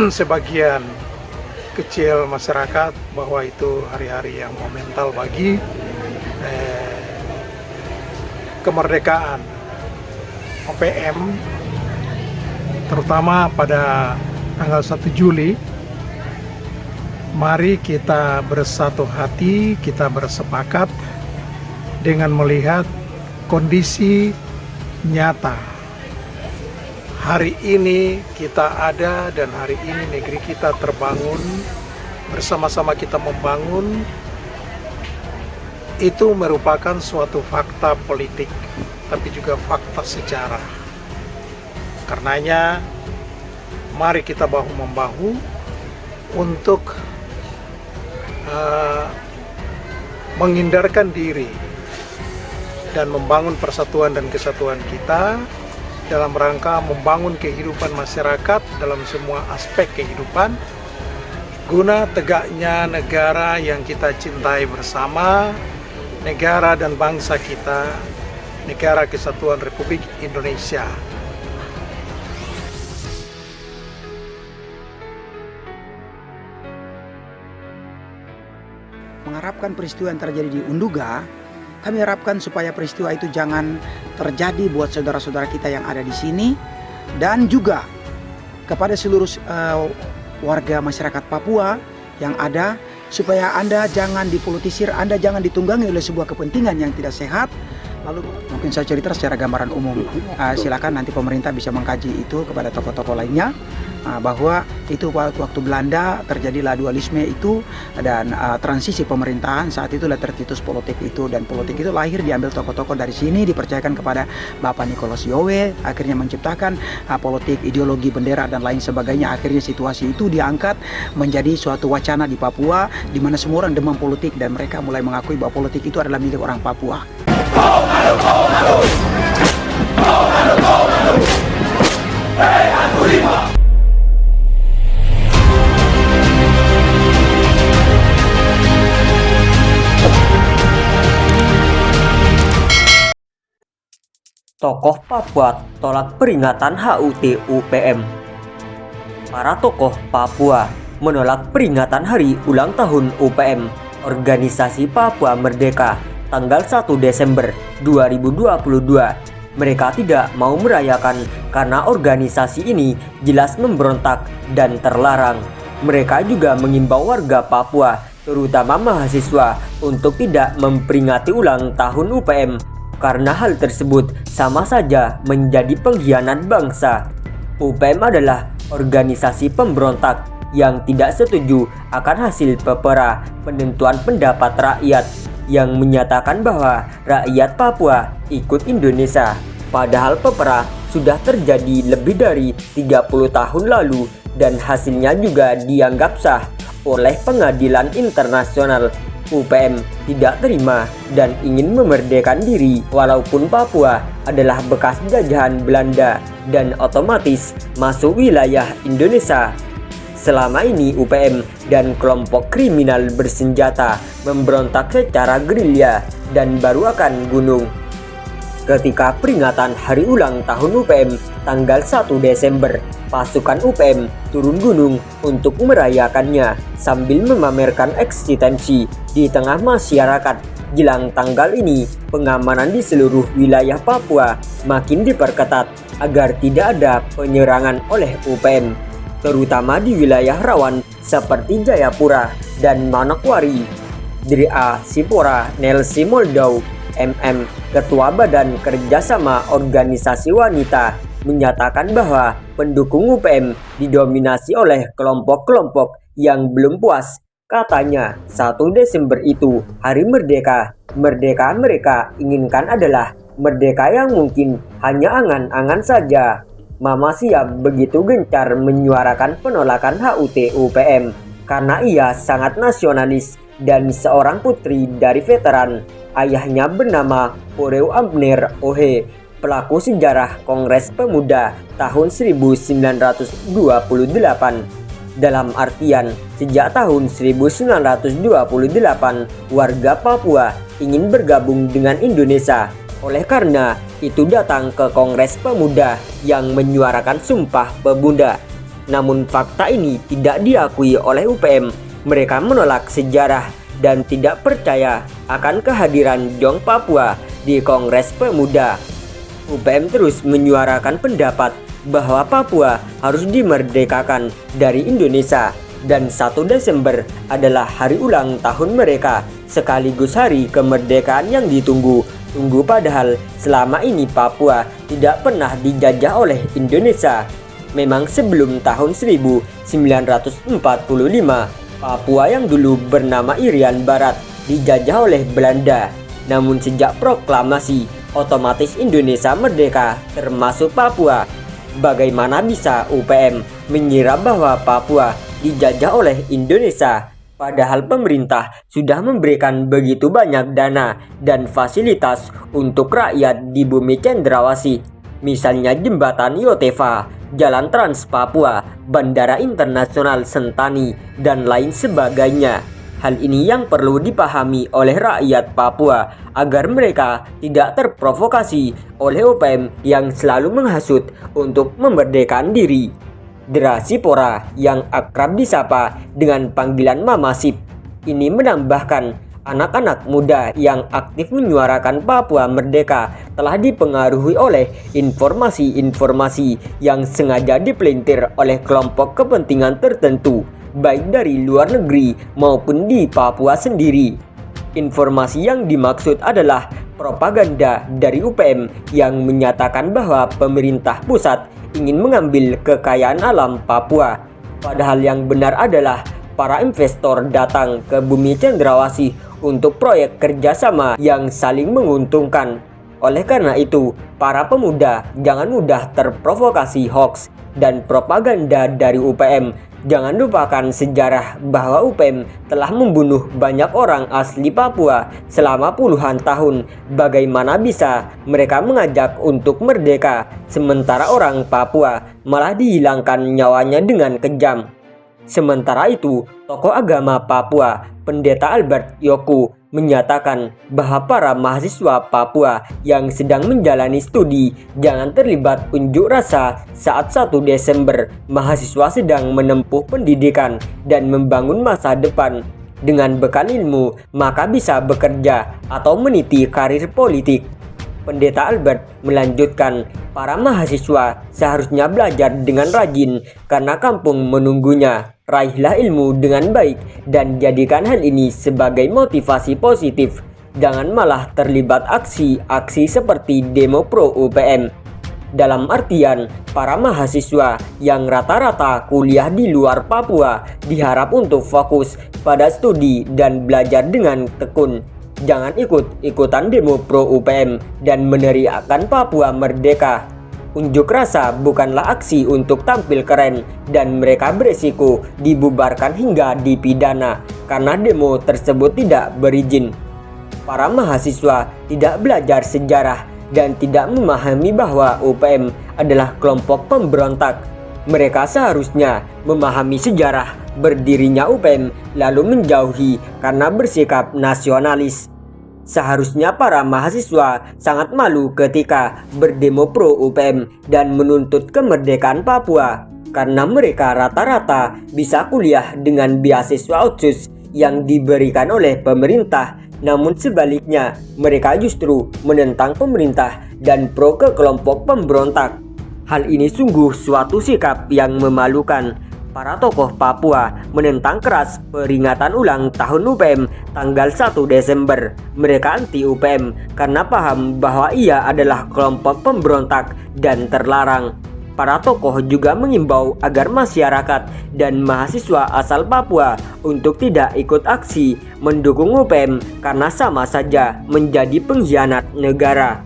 sebagian kecil masyarakat bahwa itu hari-hari yang momental bagi kemerdekaan OPM, terutama pada tanggal 1 Juli. Mari kita bersatu hati, kita bersepakat dengan melihat kondisi nyata. Hari ini kita ada dan hari ini negeri kita terbangun, bersama-sama kita membangun. Itu merupakan suatu fakta politik, tapi juga fakta sejarah. Karenanya, mari kita bahu-membahu untuk menghindarkan diri dan membangun persatuan dan kesatuan kita dalam rangka membangun kehidupan masyarakat dalam semua aspek kehidupan, guna tegaknya negara yang kita cintai bersama, negara dan bangsa kita, Negara Kesatuan Republik Indonesia. Mengharapkan peristiwa yang terjadi di Unduga, kami harapkan supaya peristiwa itu jangan terjadi buat saudara-saudara kita yang ada di sini, dan juga kepada seluruh warga masyarakat Papua yang ada, supaya Anda jangan dipolitisir, Anda jangan ditunggangi oleh sebuah kepentingan yang tidak sehat. Lalu mungkin saya cerita secara gambaran umum. Silakan nanti pemerintah bisa mengkaji itu kepada tokoh-tokoh lainnya, bahwa itu waktu Belanda terjadilah dualisme itu dan transisi pemerintahan. Saat itu tercetus politik itu, dan politik itu lahir diambil tokoh-tokoh dari sini, dipercayakan kepada Bapak Nicholas Yowe, akhirnya menciptakan politik, ideologi, bendera dan lain sebagainya. Akhirnya situasi itu diangkat menjadi suatu wacana di Papua, di mana semua orang demam politik dan mereka mulai mengakui bahwa politik itu adalah milik orang Papua. Tokoh Papua tolak peringatan HUT UPM. Para tokoh Papua menolak peringatan hari ulang tahun UPM, Organisasi Papua Merdeka, tanggal 1 Desember 2022. Mereka tidak mau merayakan karena organisasi ini jelas memberontak dan terlarang. Mereka juga mengimbau warga Papua, terutama mahasiswa, untuk tidak memperingati ulang tahun UPM karena hal tersebut sama saja menjadi pengkhianat bangsa. UPM adalah organisasi pemberontak yang tidak setuju akan hasil pepera penentuan pendapat rakyat yang menyatakan bahwa rakyat Papua ikut Indonesia. Padahal pepera sudah terjadi lebih dari 30 tahun lalu dan hasilnya juga dianggap sah oleh pengadilan internasional. UPM tidak terima dan ingin memerdekakan diri walaupun Papua adalah bekas jajahan Belanda dan otomatis masuk wilayah Indonesia. Selama ini UPM dan kelompok kriminal bersenjata memberontak secara gerilya dan baru akan gunung. Ketika peringatan hari ulang tahun UPM tanggal 1 Desember, pasukan UPM turun gunung untuk merayakannya sambil memamerkan eksistensi di tengah masyarakat. Jelang tanggal ini, pengamanan di seluruh wilayah Papua makin diperketat agar tidak ada penyerangan oleh UPM, terutama di wilayah rawan seperti Jayapura dan Manokwari. Dri A. Sipora Nelsi Moldau, MM, Ketua Badan Kerjasama Organisasi Wanita, menyatakan bahwa pendukung UPM didominasi oleh kelompok-kelompok yang belum puas. Katanya, 1 Desember itu hari merdeka. Merdeka mereka inginkan adalah merdeka yang mungkin hanya angan-angan saja. Mama Siap begitu gencar menyuarakan penolakan HUT UPM karena ia sangat nasionalis dan seorang putri dari veteran. Ayahnya bernama Poreu Abner Ohe, pelaku sejarah Kongres Pemuda tahun 1928. Dalam artian, sejak tahun 1928, warga Papua ingin bergabung dengan Indonesia. Oleh karena itu datang ke Kongres Pemuda yang menyuarakan Sumpah Pemuda. Namun fakta ini tidak diakui oleh UPM. Mereka menolak sejarah dan tidak percaya akan kehadiran Jong Papua di Kongres Pemuda. UPM terus menyuarakan pendapat bahwa Papua harus dimerdekakan dari Indonesia dan 1 Desember adalah hari ulang tahun mereka sekaligus hari kemerdekaan yang ditunggu-tunggu, padahal selama ini Papua tidak pernah dijajah oleh Indonesia. Memang sebelum tahun 1945, Papua yang dulu bernama Irian Barat dijajah oleh Belanda. Namun sejak proklamasi, otomatis Indonesia merdeka termasuk Papua. Bagaimana bisa UPM mengira bahwa Papua dijajah oleh Indonesia? Padahal pemerintah sudah memberikan begitu banyak dana dan fasilitas untuk rakyat di bumi cendrawasih. Misalnya jembatan Yotefa, Jalan Trans Papua, Bandara Internasional Sentani, dan lain sebagainya. Hal ini yang perlu dipahami oleh rakyat Papua agar mereka tidak terprovokasi oleh UPM yang selalu menghasut untuk memerdekakan diri. Dera Sipora yang akrab disapa dengan panggilan Mama Sip ini menambahkan anak-anak muda yang aktif menyuarakan Papua merdeka telah dipengaruhi oleh informasi-informasi yang sengaja dipelintir oleh kelompok kepentingan tertentu, baik dari luar negeri maupun di Papua sendiri. Informasi yang dimaksud adalah propaganda dari UPM yang menyatakan bahwa pemerintah pusat ingin mengambil kekayaan alam Papua. Padahal yang benar adalah para investor datang ke bumi cendrawasih untuk proyek kerjasama yang saling menguntungkan. Oleh karena itu, para pemuda jangan mudah terprovokasi hoax dan propaganda dari UPM. Jangan lupakan sejarah bahwa UPM telah membunuh banyak orang asli Papua selama puluhan tahun. Bagaimana bisa mereka mengajak untuk merdeka, sementara orang Papua malah dihilangkan nyawanya dengan kejam. Sementara itu, tokoh agama Papua, Pendeta Albert Yoku, menyatakan bahwa para mahasiswa Papua yang sedang menjalani studi jangan terlibat unjuk rasa saat 1 Desember. Mahasiswa sedang menempuh pendidikan dan membangun masa depan. Dengan bekal ilmu, maka bisa bekerja atau meniti karir politik. Pendeta Albert melanjutkan, para mahasiswa seharusnya belajar dengan rajin karena kampung menunggunya. Raihlah ilmu dengan baik dan jadikan hal ini sebagai motivasi positif. Jangan malah terlibat aksi-aksi seperti demo pro UPM. Dalam artian, para mahasiswa yang rata-rata kuliah di luar Papua diharap untuk fokus pada studi dan belajar dengan tekun. Jangan ikut-ikutan demo pro UPM dan meneriakkan Papua merdeka. Unjuk rasa bukanlah aksi untuk tampil keren dan mereka beresiko dibubarkan hingga dipidana karena demo tersebut tidak berizin. Para mahasiswa tidak belajar sejarah dan tidak memahami bahwa UPM adalah kelompok pemberontak. Mereka seharusnya memahami sejarah berdirinya UPM lalu menjauhi karena bersikap nasionalis. Seharusnya para mahasiswa sangat malu ketika berdemo pro UPM dan menuntut kemerdekaan Papua karena mereka rata-rata bisa kuliah dengan beasiswa otsus yang diberikan oleh pemerintah. Namun sebaliknya, mereka justru menentang pemerintah dan pro ke kelompok pemberontak. Hal ini sungguh suatu sikap yang memalukan. Para tokoh Papua menentang keras peringatan ulang tahun UPM tanggal 1 Desember. Mereka anti UPM karena paham bahwa ia adalah kelompok pemberontak dan terlarang. Para tokoh juga mengimbau agar masyarakat dan mahasiswa asal Papua untuk tidak ikut aksi mendukung UPM karena sama saja menjadi pengkhianat negara.